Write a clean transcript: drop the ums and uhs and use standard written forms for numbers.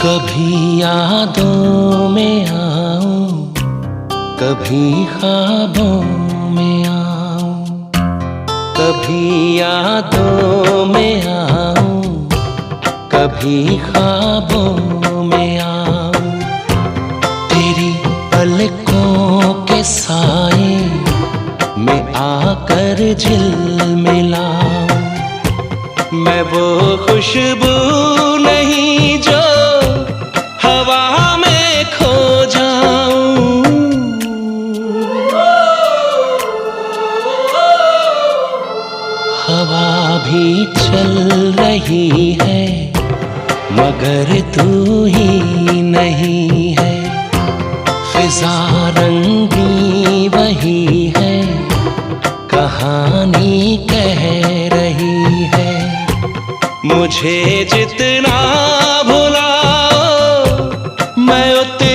कभी यादों में आऊं, कभी ख्वाबों में आऊं, कभी यादों में आऊं, कभी ख्वाबों में आऊं। तेरी पलकों के साए में आकर झिलमिलाऊं। मैं वो खुशबू नहीं जो हवा में खो जाऊं। हवा भी चल रही है मगर तू ही नहीं है। फिजा रंगी वही है, कहानी कह रही है। मुझे जितना भुलाओ मैं उतना